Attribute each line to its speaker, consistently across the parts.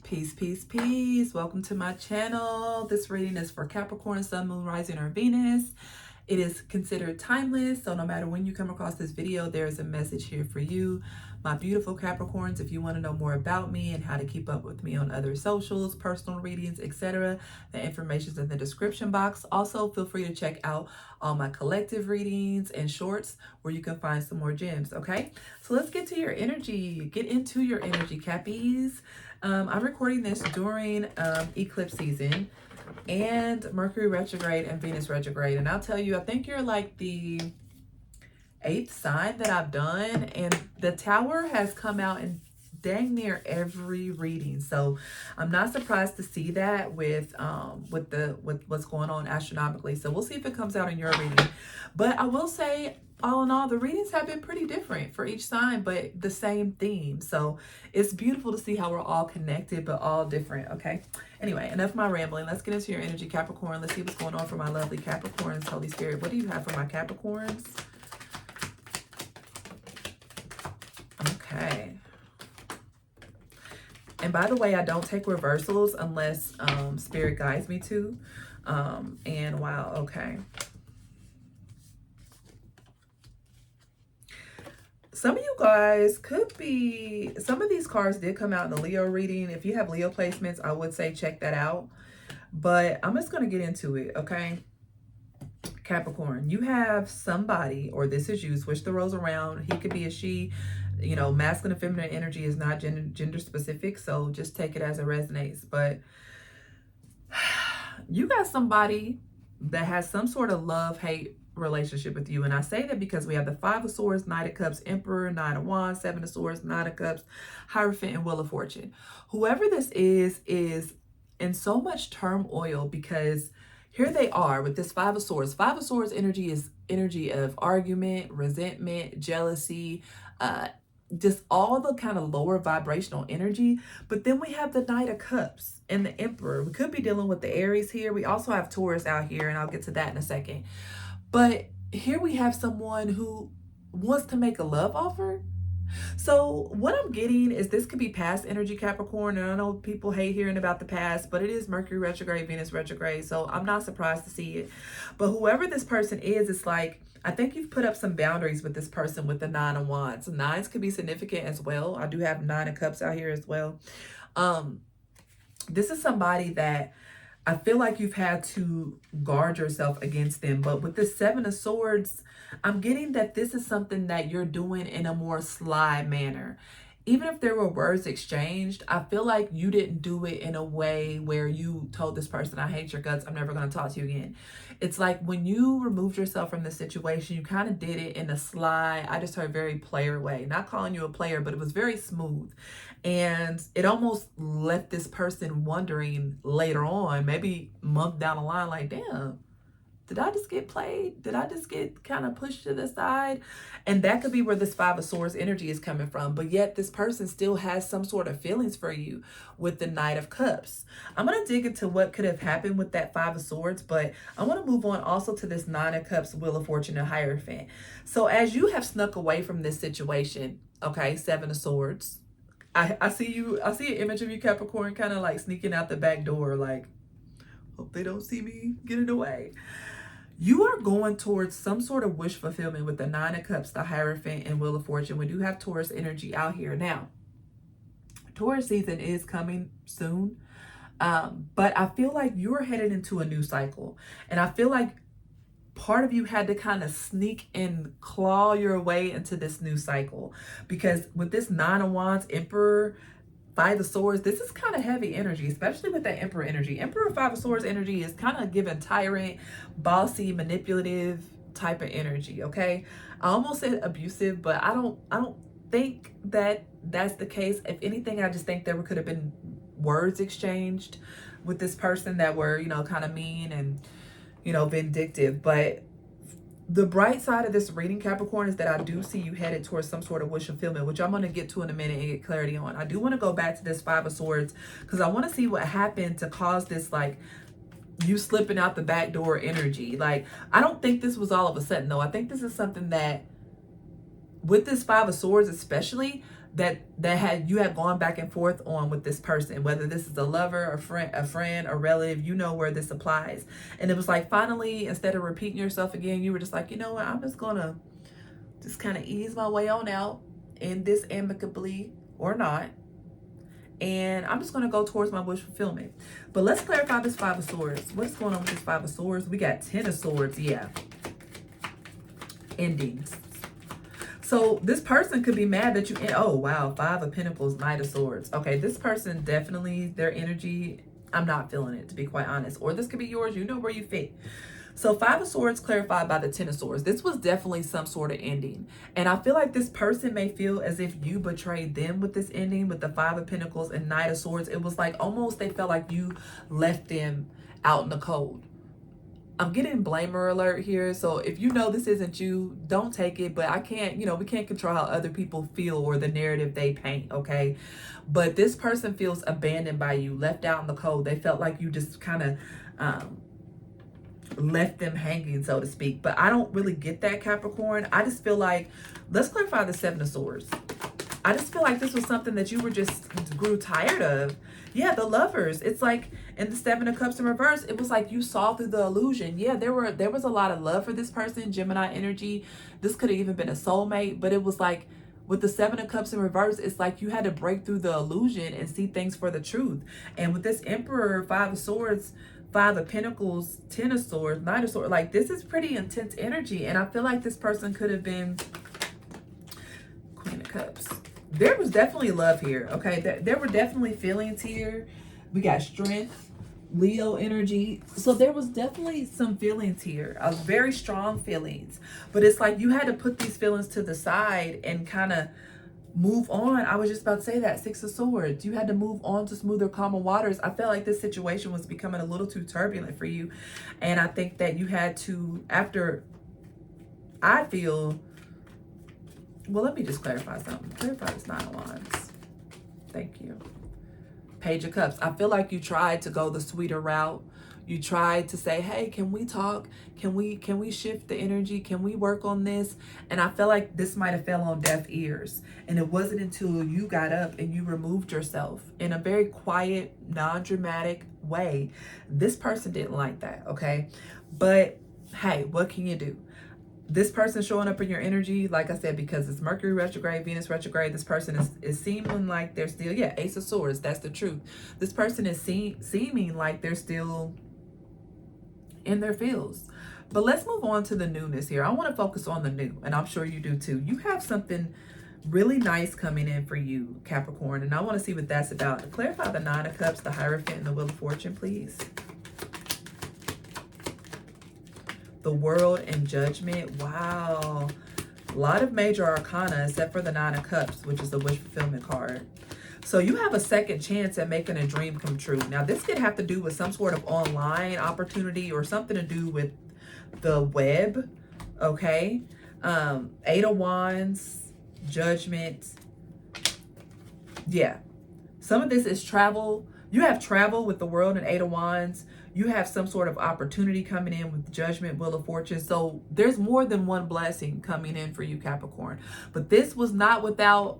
Speaker 1: Peace, peace, peace. Welcome to my channel. This reading is for Capricorn, Sun, Moon, Rising, or Venus. It is considered timeless, so no matter when you come across this video, there is a message here for you. My beautiful Capricorns, if you want to know more about me and how to keep up with me on other socials, personal readings, etc., the information is in the description box. Also, feel free to check out all my collective readings and shorts where you can find some more gems, okay? So let's get to your energy. Get into your energy, Cappies. I'm recording this during eclipse season and Mercury retrograde and Venus retrograde. And I'll tell you, I think you're like the 8th sign that I've done, and the Tower has come out in dang near every reading. So I'm not surprised to see that with what's going on astronomically. So we'll see if it comes out in your reading. But I will say, all in all, the readings have been pretty different for each sign, but the same theme. So it's beautiful to see how we're all connected, but all different, okay? Anyway, enough of my rambling. Let's get into your energy, Capricorn. Let's see what's going on for my lovely Capricorns. Holy Spirit, what do you have for my Capricorns? Okay. And by the way, I don't take reversals unless Spirit guides me to. And wow, okay. Some of you guys could be, some of these cards did come out in the Leo reading. If you have Leo placements, I would say check that out. But I'm just going to get into it, okay? Capricorn, you have somebody, or this is you, switch the roles around. He could be a she. You know, masculine and feminine energy is not gender specific, so just take it as it resonates. But you got somebody that has some sort of love-hate relationship with you. And I say that because we have the 5 of Swords, Knight of Cups, Emperor, 9 of Wands, 7 of Swords, 9 of Cups, Hierophant, and Wheel of Fortune. Whoever this is in so much turmoil because here they are with this 5 of Swords. 5 of Swords energy is energy of argument, resentment, jealousy, just all the kind of lower vibrational energy. But then we have the Knight of Cups and the Emperor. We could be dealing with the Aries here. We also have Taurus out here, and I'll get to that in a second. But here we have someone who wants to make a love offer. So what I'm getting is this could be past energy, Capricorn. And I know people hate hearing about the past, but it is Mercury retrograde, Venus retrograde. So I'm not surprised to see it. But whoever this person is, it's like, I think you've put up some boundaries with this person with the 9 of Wands. So 9s could be significant as well. I do have 9 of Cups out here as well. This is somebody that I feel like you've had to guard yourself against them. But with the 7 of Swords, I'm getting that this is something that you're doing in a more sly manner. Even if there were words exchanged, I feel like you didn't do it in a way where you told this person, I hate your guts, I'm never going to talk to you again. It's like when you removed yourself from the situation, you kind of did it in a sly, I just heard very player way. Not calling you a player, but it was very smooth. And it almost left this person wondering later on, maybe a month down the line, like, damn, did I just get played? Did I just get kind of pushed to the side? And that could be where this 5 of Swords energy is coming from. But yet this person still has some sort of feelings for you with the Knight of Cups. I'm going to dig into what could have happened with that 5 of Swords, but I want to move on also to this 9 of Cups, Wheel of Fortune, and Hierophant. So as you have snuck away from this situation, okay, 7 of Swords. I see an image of you, Capricorn, kind of like sneaking out the back door, like, hope they don't see me getting away. You are going towards some sort of wish fulfillment with the 9 of Cups, the Hierophant, and Wheel of Fortune. We do have Taurus energy out here. Now, Taurus season is coming soon, but I feel like you're headed into a new cycle. And I feel like part of you had to kind of sneak and claw your way into this new cycle. Because with this 9 of Wands, Emperor, 5 of Swords, this is kind of heavy energy, especially with that Emperor energy. Emperor, 5 of Swords energy is kind of giving tyrant, bossy, manipulative type of energy, okay? I almost said abusive, but I don't think that that's the case. If anything, I just think there could have been words exchanged with this person that were, you know, kind of mean and, you know, vindictive. But the bright side of this reading, Capricorn, is that I do see you headed towards some sort of wish fulfillment, which I'm going to get to in a minute and get clarity on. I do want to go back to this 5 of Swords because I want to see what happened to cause this, like, you slipping out the back door energy. Like, I don't think this was all of a sudden, though. I think this is something that, with this 5 of Swords especially, that you had gone back and forth on with this person, whether this is a lover, a friend, a relative, you know where this applies. And it was like, finally, instead of repeating yourself again, you were just like, you know what, I'm just gonna just kind of ease my way on out in this amicably or not. And I'm just going to go towards my wish fulfillment. But let's clarify this Five of Swords. What's going on with this Five of Swords? We got 10 of Swords. Yeah. Endings. So this person could be mad that you... Oh, wow. Five of Pentacles, Knight of Swords. Okay, this person definitely, their energy, I'm not feeling it, to be quite honest. Or this could be yours. You know where you fit. So Five of Swords clarified by the 10 of Swords. This was definitely some sort of ending. And I feel like this person may feel as if you betrayed them with this ending, with the Five of Pentacles and Knight of Swords. It was like almost they felt like you left them out in the cold. I'm getting blamer alert here. So if you know this isn't you, don't take it. But I can't, you know, we can't control how other people feel or the narrative they paint, okay? But this person feels abandoned by you, left out in the cold. They felt like you just kind of... left them hanging, so to speak. But I don't really get that, Capricorn. I just feel like, let's clarify the Seven of Swords. I just feel like this was something that you were just grew tired of. Yeah, the Lovers. It's like in the Seven of Cups in reverse, it was like you saw through the illusion. Yeah, there was a lot of love for this person, Gemini energy. This could have even been a soulmate, but it was like with the Seven of Cups in reverse, it's like you had to break through the illusion and see things for the truth. And with this Emperor, Five of Swords, Five of Pentacles, 10 of Swords, Knight of Swords, like this is pretty intense energy. And I feel like this person could have been Queen of Cups. There was definitely love here, okay? There were definitely feelings here. We got strength, Leo energy. So there was definitely some feelings here, very strong feelings. But it's like you had to put these feelings to the side and kind of move on. I was just about to say that, Six of Swords. You had to move on to smoother, calmer waters. I felt like this situation was becoming a little too turbulent for you. And I think that you had to, after, I feel, well, let me just clarify something. Clarify this Nine of Wands. Thank you. Page of Cups. I feel like you tried to go the sweeter route. You tried to say, hey, can we talk? Can we shift the energy? Can we work on this? And I feel like this might have fell on deaf ears. And it wasn't until you got up and you removed yourself in a very quiet, non-dramatic way. This person didn't like that, okay? But hey, what can you do? This person showing up in your energy, like I said, because it's Mercury retrograde, Venus retrograde, this person is seeming like they're still, yeah, Ace of Swords, that's the truth. This person is seeming like they're still in their fields. But let's move on to the newness here. I want to focus on the new, and I'm sure you do too. You have something really nice coming in for you, Capricorn, and I want to see what that's about. Clarify the Nine of Cups, the Hierophant, and the Wheel of Fortune, please. The World and Judgment. Wow. A lot of major arcana except for the Nine of Cups, which is the wish fulfillment card. So you have a second chance at making a dream come true. Now, this could have to do with some sort of online opportunity or something to do with the web, okay? Eight of Wands, Judgment. Yeah. Some of this is travel. You have travel with the World and Eight of Wands. You have some sort of opportunity coming in with Judgment, Wheel of Fortune. So there's more than one blessing coming in for you, Capricorn. But this was not without,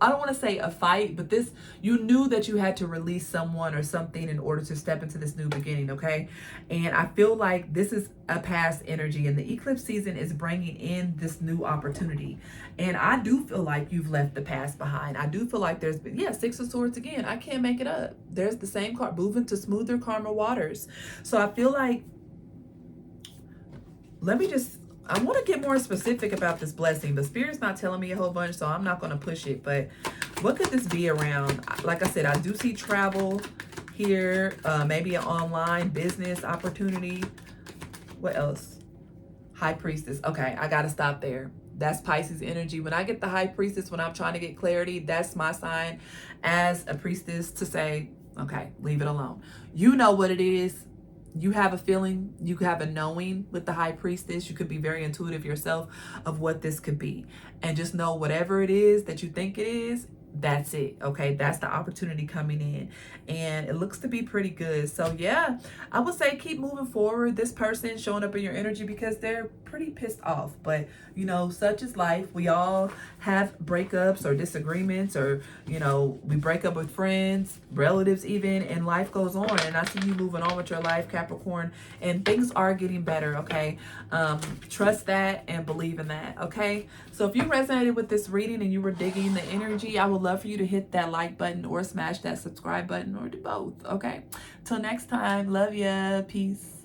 Speaker 1: I don't want to say a fight, but this, you knew that you had to release someone or something in order to step into this new beginning, okay? And I feel like this is a past energy, and the eclipse season is bringing in this new opportunity. And I do feel like you've left the past behind. I do feel like there's been, yeah, Six of Swords again. I can't make it up. There's the same card, moving to smoother, calmer waters. So I feel like, I want to get more specific about this blessing, but Spirit's not telling me a whole bunch, so I'm not going to push it. But what could this be around? Like I said, I do see travel here, maybe an online business opportunity. What else? High Priestess. Okay, I got to stop there. That's Pisces energy. When I get the High Priestess, when I'm trying to get clarity, that's my sign as a priestess to say, okay, leave it alone. You know what it is. You have a feeling, you have a knowing with the High Priestess. You could be very intuitive yourself of what this could be. And just know whatever it is that you think it is, that's it. Okay, that's the opportunity coming in, and it looks to be pretty good. So yeah, I would say keep moving forward. This person showing up in your energy because they're pretty pissed off, but you know, such is life. We all have breakups or disagreements, or you know, we break up with friends, relatives even, and life goes on. And I see you moving on with your life, Capricorn, and things are getting better. Okay, trust that and believe in that. Okay, so if you resonated with this reading and you were digging the energy, I would love for you to hit that like button or smash that subscribe button or do both. Okay, till next time, love ya, peace.